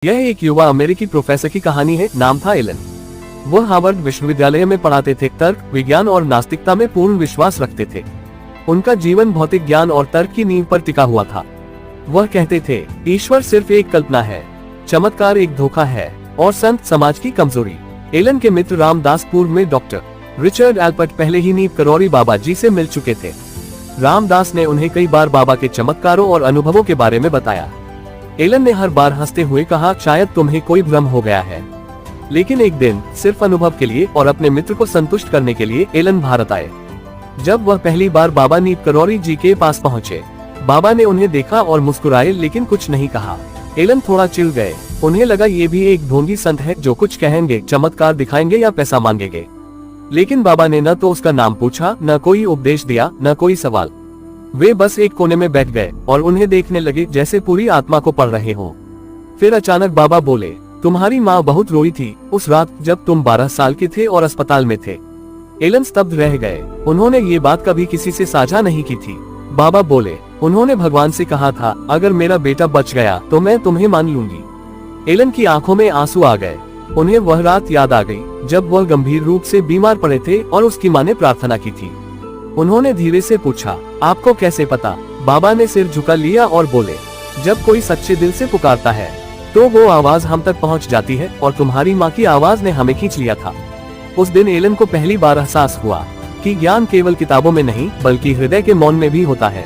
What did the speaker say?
यह एक युवा अमेरिकी प्रोफेसर की कहानी है। नाम था एलन। वह हार्वर्ड विश्वविद्यालय में पढ़ाते थे। तर्क, विज्ञान और नास्तिकता में पूर्ण विश्वास रखते थे। उनका जीवन भौतिक ज्ञान और तर्क की नींव पर टिका हुआ था। वह कहते थे, ईश्वर सिर्फ एक कल्पना है, चमत्कार एक धोखा है और संत समाज की कमजोरी। एलन के मित्र रामदास पूर्व में डॉक्टर रिचर्ड एल्पर्ट पहले ही नींव करौरी बाबा जी से मिल चुके थे। रामदास ने उन्हें कई बार बाबा के चमत्कारों और अनुभवों के बारे में बताया। एलन ने हर बार हंसते हुए कहा, शायद तुम्हें कोई भ्रम हो गया है। लेकिन एक दिन सिर्फ अनुभव के लिए और अपने मित्र को संतुष्ट करने के लिए एलन भारत आए। जब वह पहली बार बाबा नीव करौरी जी के पास पहुंचे, बाबा ने उन्हें देखा और मुस्कुराए लेकिन कुछ नहीं कहा। एलन थोड़ा चिढ़ गए। उन्हें लगा ये भी एक ढोंगी संत है जो कुछ कहेंगे, चमत्कार दिखाएंगे या पैसा मांगेंगे। लेकिन बाबा ने न तो उसका नाम पूछा, न कोई उपदेश दिया, न कोई सवाल। वे बस एक कोने में बैठ गए और उन्हें देखने लगे जैसे पूरी आत्मा को पढ़ रहे हो। फिर अचानक बाबा बोले, तुम्हारी माँ बहुत रोई थी उस रात जब तुम 12 साल के थे और अस्पताल में थे। एलन स्तब्ध रह गए। उन्होंने ये बात कभी किसी से साझा नहीं की थी। बाबा बोले, उन्होंने भगवान से कहा था, अगर मेरा बेटा बच गया तो मैं तुम्हें मान लूंगी। एलन की आंखों में आंसू आ गए। उन्हें वह रात याद आ गई जब वह गंभीर रूप से बीमार पड़े थे और उसकी माँ ने प्रार्थना की थी। उन्होंने धीरे से पूछा, आपको कैसे पता? बाबा ने सिर झुका लिया और बोले, जब कोई सच्चे दिल से पुकारता है तो वो आवाज हम तक पहुंच जाती है और तुम्हारी माँ की आवाज ने हमें खींच लिया था। उस दिन एलन को पहली बार एहसास हुआ कि ज्ञान केवल किताबों में नहीं बल्कि हृदय के मौन में भी होता है।